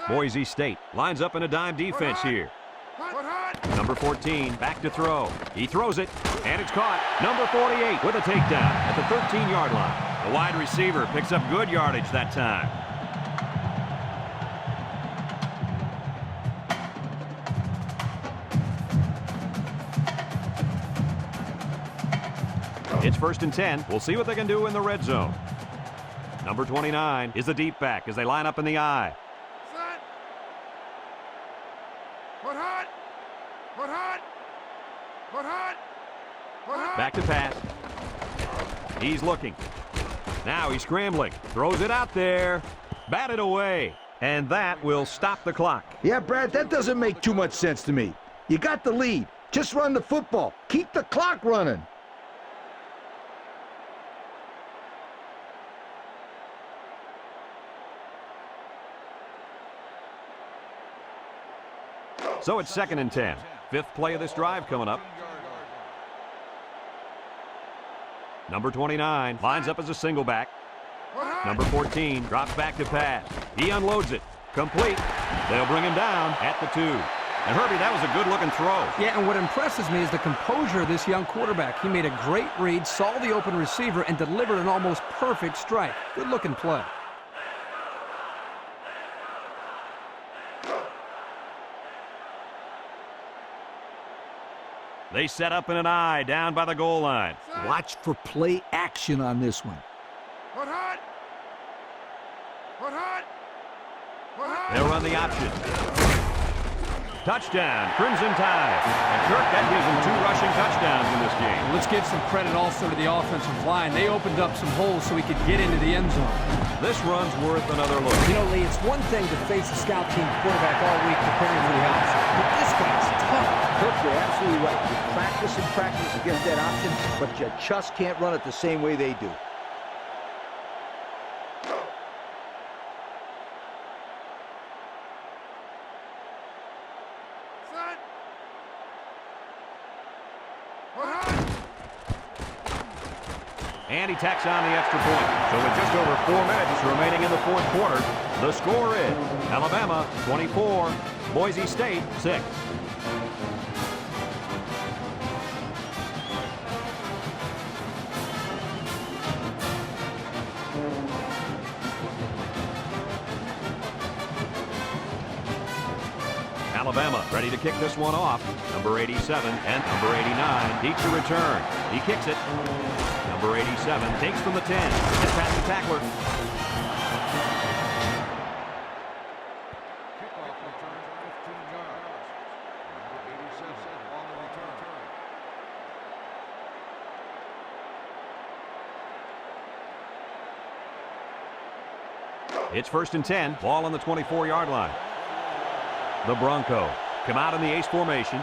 Boise State lines up in a dime defense here. Number 14 back to throw. He throws it, and it's caught. Number 48 with a takedown at the 13-yard line. The wide receiver picks up good yardage that time. It's 1st and 10. We'll see what they can do in the red zone. Number 29 is the deep back as they line up in the I. Back to pass. He's looking. Now he's scrambling. Throws it out there. Batted away. And that will stop the clock. Yeah, Brad, that doesn't make too much sense to me. You got the lead. Just run the football. Keep the clock running. So it's 2nd and 10. 5th play of this drive coming up. Number 29 lines up as a single back. Number 14 drops back to pass. He unloads it. Complete. They'll bring him down at the 2. And Herbie, that was a good-looking throw. Yeah, and what impresses me is the composure of this young quarterback. He made a great read, saw the open receiver, and delivered an almost perfect strike. Good-looking play. They set up in an I down by the goal line. Watch for play action on this one. They'll run the option. Touchdown, Crimson Tide. And Kirk, that gives them 2 rushing touchdowns in this game. Let's give some credit also to the offensive line. They opened up some holes so he could get into the end zone. This run's worth another look. You know, Lee, it's one thing to face a scout team quarterback all week preparing for the option, but this guy's tough. Kirk, you're absolutely right. You practice and practice against that option, but you just can't run it the same way they do. And he tacks on the extra point. So with just over 4 minutes remaining in the 4th quarter, the score is Alabama 24, Boise State 6. Alabama ready to kick this one off. Number 87 and number 89 each a return. He kicks it. Number 87 takes from the 10. Gets past the tackler. Kickoff return 15 yards. Number 87 on the return. It's 1st and 10. Ball on the 24-yard line. The Broncos come out in the ace formation.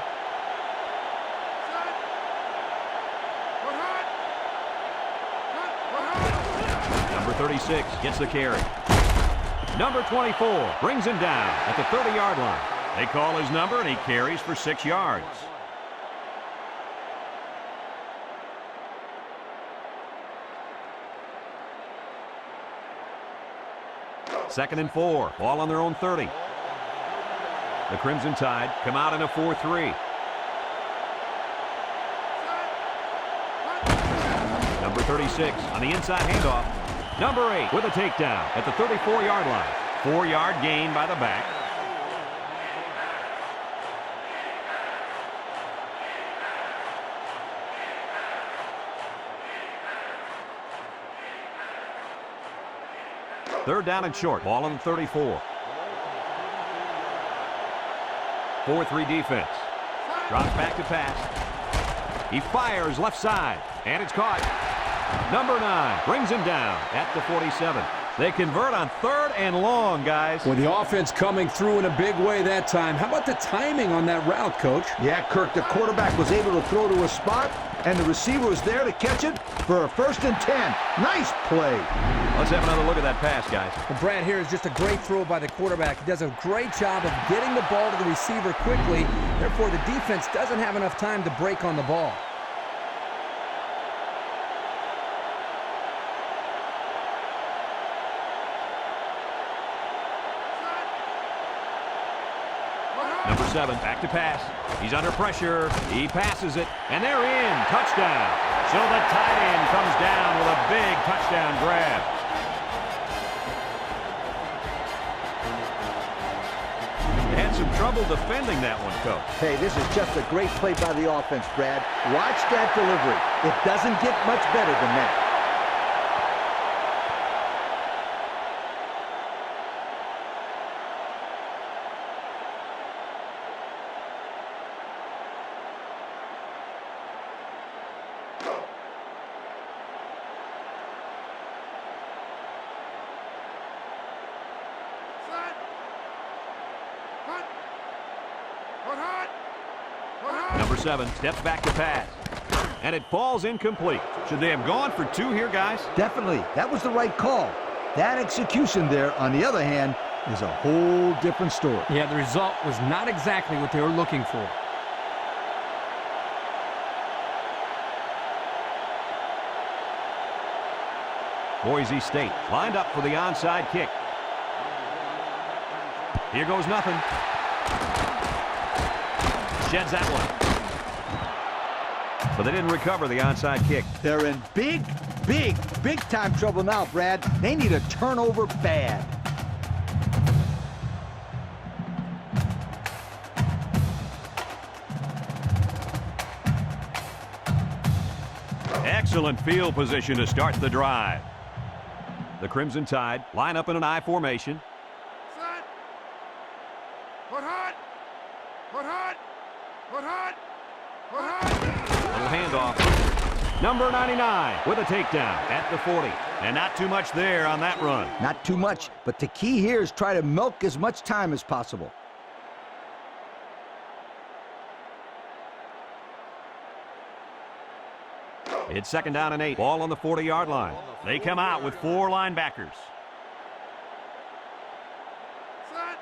Number 36 gets the carry. Number 24 brings him down at the 30-yard line. They call his number, and he carries for 6 yards. Second and 4, ball on their own 30. The Crimson Tide come out in a 4-3. Number 36 on the inside handoff. Number 8 with a takedown at the 34-yard line. 4-yard gain by the back. Third down and short. Ball on the 34. 4-3 defense. Drops back to pass. He fires left side, and it's caught. Number 9 brings him down at the 47. They convert on 3rd and long, guys. With the offense coming through in a big way that time. How about the timing on that route, Coach? Yeah, Kirk, the quarterback was able to throw to a spot, and the receiver was there to catch it for a 1st and 10. Nice play. Let's have another look at that pass, guys. Well, Brad, here is just a great throw by the quarterback. He does a great job of getting the ball to the receiver quickly. Therefore, the defense doesn't have enough time to break on the ball. Number 7, back to pass. He's under pressure. He passes it, and they're in. Touchdown. So the tight end comes down with a big touchdown grab. They had some trouble defending that one, Coach. Hey, this is just a great play by the offense, Brad. Watch that delivery. It doesn't get much better than that. Number 7 steps back to pass, and it falls incomplete. Should they have gone for 2 here, guys? Definitely. That was the right call. That execution there, on the other hand, is a whole different story. Yeah, the result was not exactly what they were looking for. Boise State lined up for the onside kick. Here goes nothing. Sheds that one. But they didn't recover the onside kick. They're in big time trouble now, Brad. They need a turnover bad. Excellent field position to start the drive. The Crimson Tide line up in an I formation. Set. Put hot. Put hot. Put hot. Put hot. Little handoff. Number 99 with a takedown at the 40. And not too much there on that run. Not too much, but the key here is try to milk as much time as possible. It's 2nd down and 8. Ball on the 40-yard line. They come out with 4 linebackers. Set.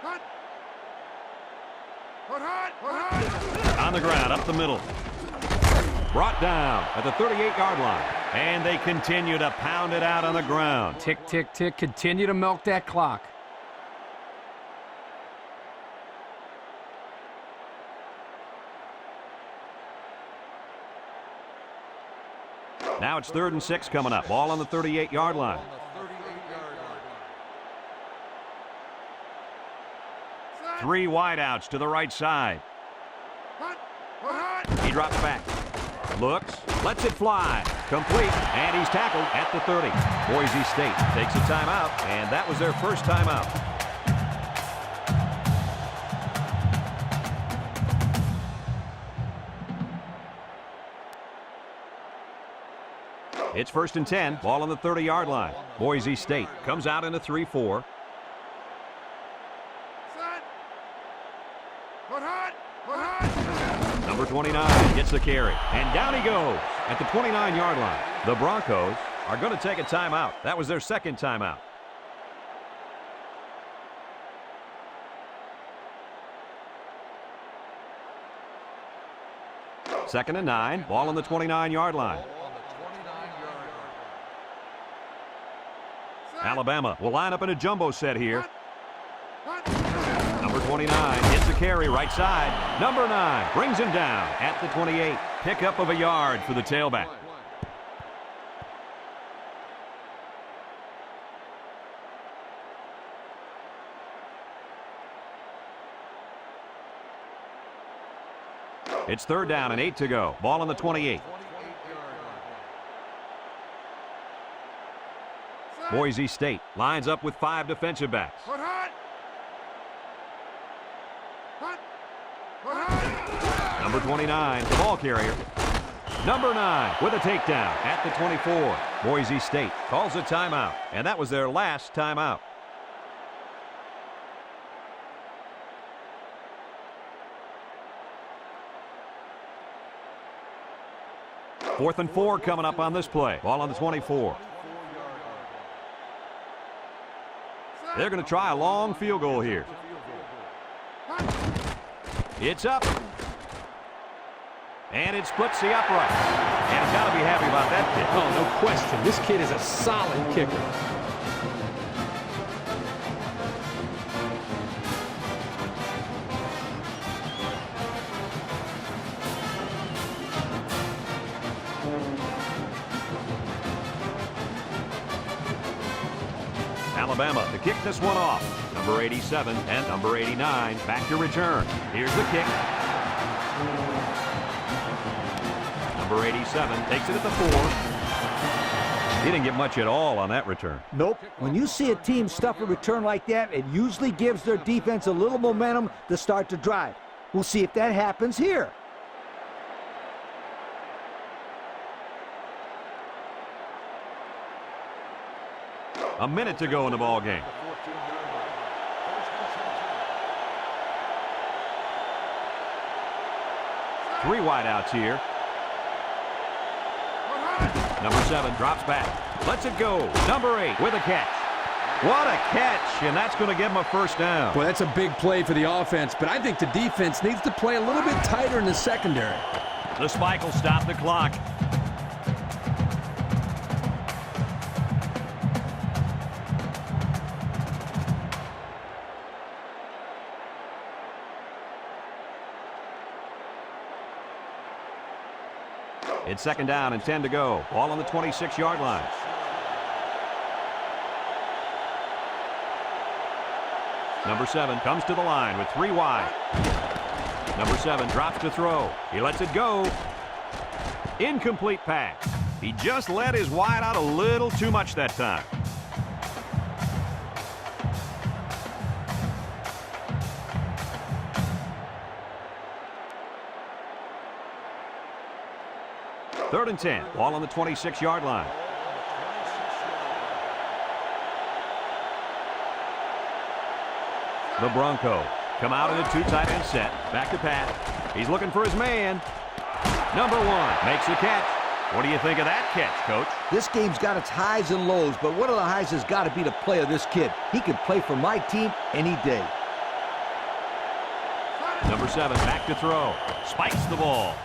Hot. Put hot. Put hot. On the ground, up the middle. Brought down at the 38-yard line. And they continue to pound it out on the ground. Tick, tick, tick. Continue to milk that clock. Now it's 3rd and 6 coming up. Ball on the 38-yard line. On the 38-yard line. 3 wideouts to the right side. Hot. Put hot. He drops back. Looks. Lets it fly. Complete. And he's tackled at the 30. Boise State takes a timeout, and that was their first timeout. It's 1st and 10. Ball on the 30-yard line. Boise State comes out in a 3-4. Set. Put hot. Put hot. Number 29 gets the carry. And down he goes at the 29-yard line. The Broncos are going to take a timeout. That was their second timeout. Second and 9. Ball on the 29-yard line. Alabama will line up in a jumbo set here. Number 29 hits a carry right side. Number 9 brings him down at the 28. Pickup of a yard for the tailback. It's third down and 8 to go. Ball on the 28. Boise State lines up with 5 defensive backs. Number 29, the ball carrier. Number 9 with a takedown at the 24. Boise State calls a timeout, and that was their last timeout. Fourth and 4 coming up on this play. Ball on the 24. They're going to try a long field goal here. It's up. And it splits the upright. And he's got to be happy about that kick. Oh, no question. This kid is a solid kicker. Alabama to kick this one off. Number 87 and number 89 back to return. Here's the kick. Number 87 takes it at the 4. He didn't get much at all on that return. Nope. When you see a team stuff a return like that, it usually gives their defense a little momentum to start the drive. We'll see if that happens here. A minute to go in the ball game. Three wideouts here. Number 7 drops back. Lets it go. Number 8 with a catch. What a catch, and that's going to give him a first down. Well, that's a big play for the offense, but I think the defense needs to play a little bit tighter in the secondary. The spike will stop the clock. It's second down and 10 to go. Ball on the 26-yard line. Number 7 comes to the line with 3 wide. Number 7 drops to throw. He lets it go. Incomplete pass. He just let his wide out a little too much that time. Third and 10. Ball on the 26-yard line. The Broncos come out in a 2 tight end set. Back to Pat. He's looking for his man. Number 1 makes the catch. What do you think of that catch, Coach? This game's got its highs and lows, but one of the highs has got to be the play of this kid. He can play for my team any day. Number 7 back to throw. Spikes the ball.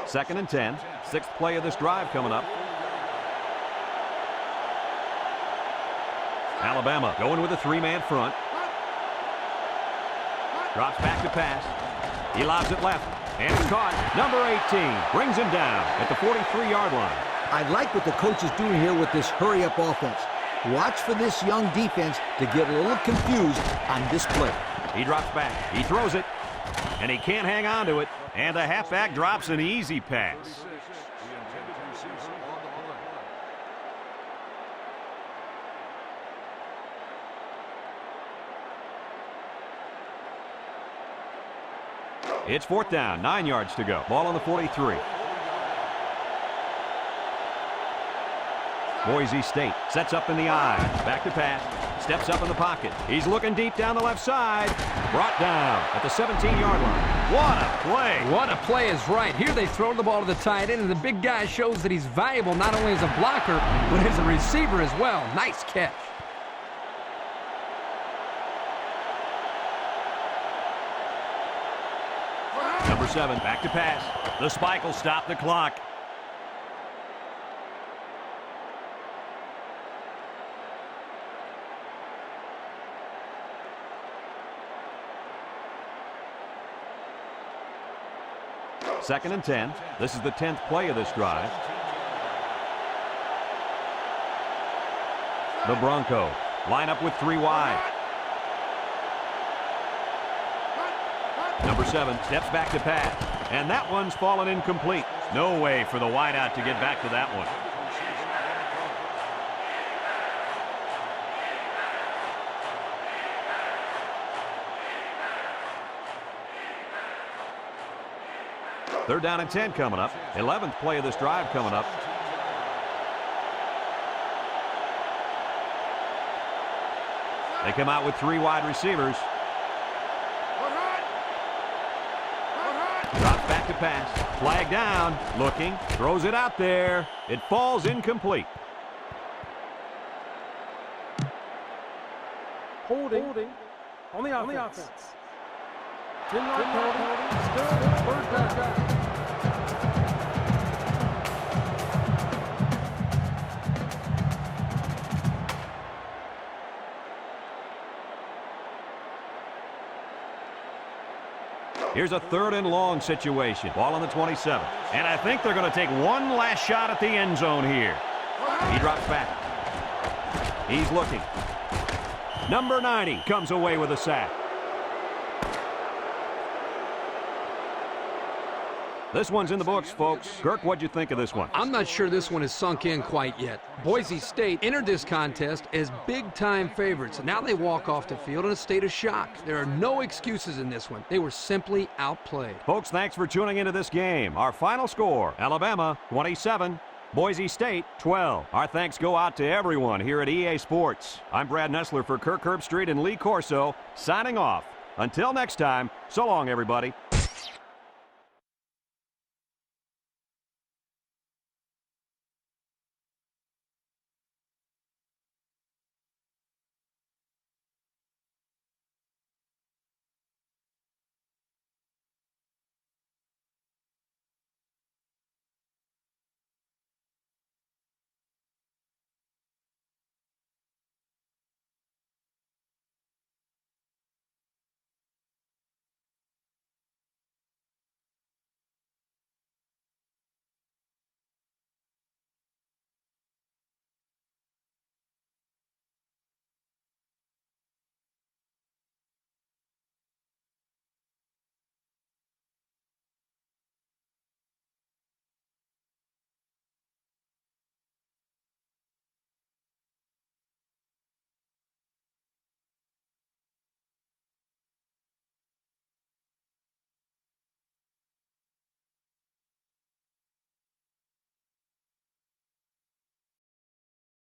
Second and 10. 6th play of this drive coming up. Alabama going with a 3-man front. Drops back to pass. He lobs it left. And it's caught. Number 18 brings him down at the 43-yard line. I like what the coach is doing here with this hurry-up offense. Watch for this young defense to get a little confused on this play. He drops back. He throws it. And he can't hang on to it. And the halfback drops an easy pass. It's 4th down, 9 yards to go. Ball on the 43. Boise State sets up in the I. Back to pass. Steps up in the pocket. He's looking deep down the left side. Brought down at the 17-yard line. What a play. What a play is right. Here they throw the ball to the tight end, and the big guy shows that he's valuable not only as a blocker, but as a receiver as well. Nice catch. Number 7, back to pass. The spike will stop the clock. Second and 10. This is the 10th play of this drive. The Broncos line up with 3 wide. Number 7 steps back to pass, and that one's fallen incomplete. No way for the wideout to get back to that one. Third down and 10 coming up. 11th play of this drive coming up. They come out with 3 wide receivers. Drops back to pass. Flag down. Looking. Throws it out there. It falls incomplete. Holding on the offense. 10-yard penalty. Still first down. Here's a 3rd and long situation. Ball on the 27. And I think they're going to take one last shot at the end zone here. He drops back. He's looking. Number 90 comes away with a sack. This one's in the books, folks. Kirk, what'd you think of this one? I'm not sure this one is sunk in quite yet. Boise State entered this contest as big-time favorites. Now they walk off the field in a state of shock. There are no excuses in this one. They were simply outplayed. Folks, thanks for tuning into this game. Our final score, Alabama 27, Boise State 12. Our thanks go out to everyone here at EA Sports. I'm Brad Nessler for Kirk Herbstreit and Lee Corso, signing off. Until next time, so long, everybody.